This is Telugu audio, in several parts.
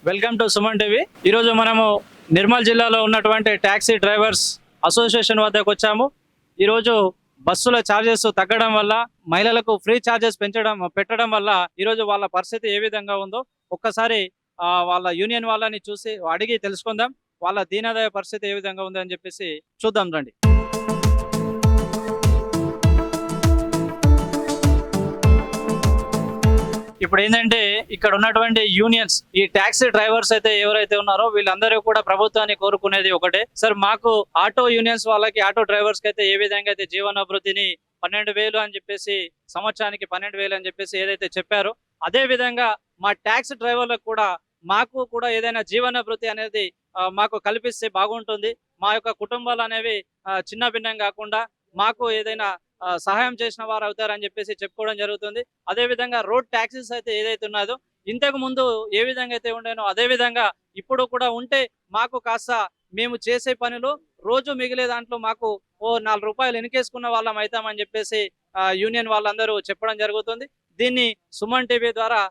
Welcome to Suman TV. ఈరోజు మనము నిర్మల్ జిల్లాలో ఉన్నటువంటి ట్యాక్సీ డ్రైవర్స్ అసోసియేషన్ వద్దకు వచ్చాము. ఈరోజు బస్సుల ఛార్జెస్ తగ్గడం వల్ల, మహిళలకు ఫ్రీ ఛార్జెస్ పెట్టడం వల్ల ఈరోజు వాళ్ళ పరిస్థితి ఏ విధంగా ఉందో ఒక్కసారి వాళ్ళ యూనియన్ వాళ్ళని చూసి అడిగి తెలుసుకుందాం. వాళ్ళ దీనాదాయ పరిస్థితి ఏ విధంగా ఉంది అని చెప్పేసి చూద్దాం రండి. ఇప్పుడు ఏంటంటే ఇక్కడ ఉన్నటువంటి యూనియన్స్, ఈ టాక్సీ డ్రైవర్స్ అయితే ఎవరైతే ఉన్నారో వీళ్ళందరూ కూడా ప్రభుత్వాన్ని కోరుకునేది ఒకటే. సార్, మాకు ఆటో యూనియన్స్ వాళ్ళకి, ఆటో డ్రైవర్స్ కి అయితే ఏ విధంగా అయితే జీవనోభివృద్ధిని 12,000 అని చెప్పేసి, సంవత్సరానికి 12,000 అని చెప్పేసి ఏదైతే చెప్పారో, అదే విధంగా మా ట్యాక్సీ డ్రైవర్లకు కూడా మాకు కూడా ఏదైనా జీవనోభివృద్ధి అనేది మాకు కల్పిస్తే బాగుంటుంది. మా యొక్క కుటుంబాలు అనేవి చిన్న భిన్నం కాకుండా మాకు ఏదైనా సహాయం చేసిన వారు అవుతారని చెప్పేసి చెప్పుకోవడం జరుగుతుంది. అదే విధంగా రోడ్ ట్యాక్సీస్ అయితే ఏదైతే ఉన్నదో, ఇంతకు ముందు ఏ విధంగా అయితే ఉండేనో అదే విధంగా ఇప్పుడు కూడా ఉంటే మాకు కాస్త మేము చేసే పనులు రోజు మిగిలే దాంట్లో మాకు ఓ 4 రూపాయలు వెనకేసుకున్న వాళ్ళం అవుతామని చెప్పేసి యూనియన్ వాళ్ళందరూ చెప్పడం జరుగుతుంది. దీన్ని సుమన్ టీవీ ద్వారా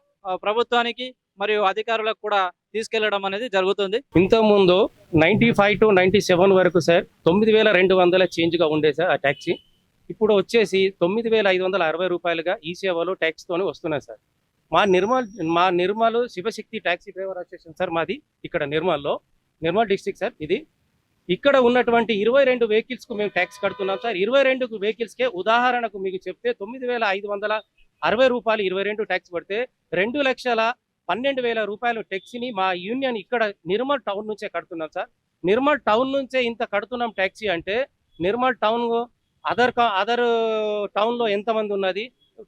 ప్రభుత్వానికి మరియు అధికారులకు కూడా తీసుకెళ్లడం అనేది జరుగుతుంది. ఇంతకుముందు 95 to 97 వరకు సార్ 9,200 చేంజ్గా ఉండే సార్ ఆ ట్యాక్సీ. ఇప్పుడు వచ్చేసి 9,560 రూపాయలుగా ఈ సేవలో ట్యాక్స్తోనే వస్తున్నాయి సార్. మా Nirmal Shivashakti taxi driver association sir మాది ఇక్కడ నిర్మల్ డిస్ట్రిక్ట్ సార్. ఇది ఇక్కడ ఉన్నటువంటి 22 వెహికల్స్కు మేము ట్యాక్స్ కడుతున్నాం సార్. 22 వెహికల్స్కే ఉదాహరణకు మీకు చెప్తే 9,560 రూపాయలు 22 ట్యాక్స్ పడితే 2,12,000 రూపాయలు ట్యాక్సీని మా యూనియన్ ఇక్కడ నిర్మల్ టౌన్ నుంచే కడుతున్నాం సార్. నిర్మల్ టౌన్ నుంచే ఇంత కడుతున్నాం ట్యాక్సీ అంటే, నిర్మల్ టౌన్ అదర్ టౌన్లో ఎంతమంది ఉన్నది,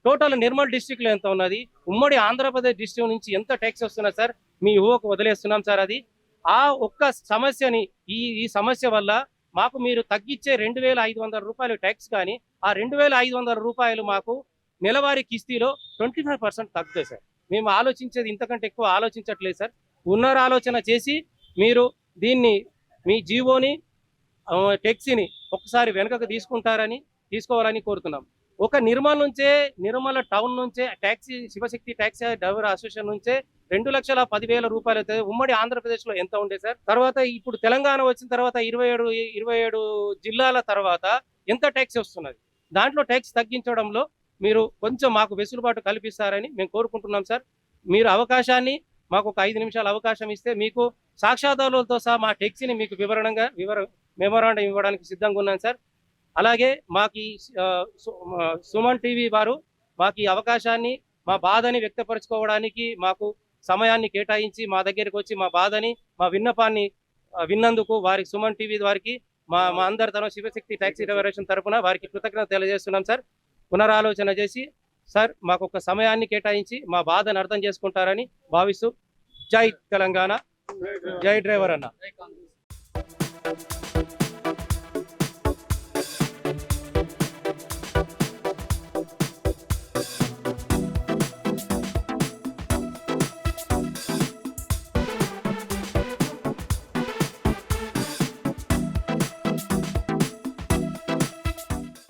టోటల్ నిర్మల్ డిస్ట్రిక్ట్లో ఎంత ఉన్నది, ఉమ్మడి ఆంధ్రప్రదేశ్ డిస్ట్రిక్ట్ నుంచి ఎంత ట్యాక్స్ వస్తున్నది సార్, మీ ఊహకు వదిలేస్తున్నాం సార్. అది ఆ ఒక్క సమస్యని, ఈ సమస్య వల్ల మాకు మీరు తగ్గించే 2,500 రూపాయలు ట్యాక్స్ కానీ, ఆ 2,500 రూపాయలు మాకు నెలవారీ కిస్తీలో 25% తగ్గుతాయి సార్. మేము ఆలోచించేది ఇంతకంటే ఎక్కువ ఆలోచించట్లేదు సార్. పునరాలోచన చేసి మీరు దీన్ని, మీ జీవోని, ట్యాక్సీని ఒకసారి వెనుకకు తీసుకోవాలని కోరుతున్నాం. ఒక నిర్మల్ టౌన్ నుంచే taxi, Shivashakti taxi driver association నుంచే 2,10,000 రూపాయలు అయితే ఉమ్మడి ఆంధ్రప్రదేశ్లో ఎంత ఉండే సార్. తర్వాత ఇప్పుడు తెలంగాణ వచ్చిన తర్వాత 27 జిల్లాల తర్వాత ఎంత ట్యాక్సీ వస్తున్నది, దాంట్లో ట్యాక్స్ తగ్గించడంలో మీరు కొంచెం మాకు వెసులుబాటు కల్పిస్తారని మేము కోరుకుంటున్నాం సార్. మీరు అవకాశాన్ని, మాకు ఒక 5 నిమిషాలు అవకాశం ఇస్తే మీకు సాక్ష్యాధారాలతో సహా మా ట్యాక్సీని మీకు మెమోరాండం ఇవ్వడానికి సిద్ధంగా ఉన్నాను సార్. అలాగే మాకు సుమన్ టీవీ వారు మాకు ఈ అవకాశాన్ని, మా బాధని వ్యక్తపరచుకోవడానికి మాకు సమయాన్ని కేటాయించి మా దగ్గరికి వచ్చి మా బాధని, మా విన్నపాన్ని విన్నందుకు వారికి, సుమన్ టీవీ వారికి మా అందరి తరఫున, శివశక్తి ట్యాక్సీ డ్రైవర్ తరఫున వారికి కృతజ్ఞత తెలియజేస్తున్నాం సార్. పునరాలోచన చేసి సార్ మాకు ఒక సమయాన్ని కేటాయించి మా బాధను అర్థం చేసుకుంటారని భావిస్తూ, జై తెలంగాణ, జై డ్రైవర్ అన్న.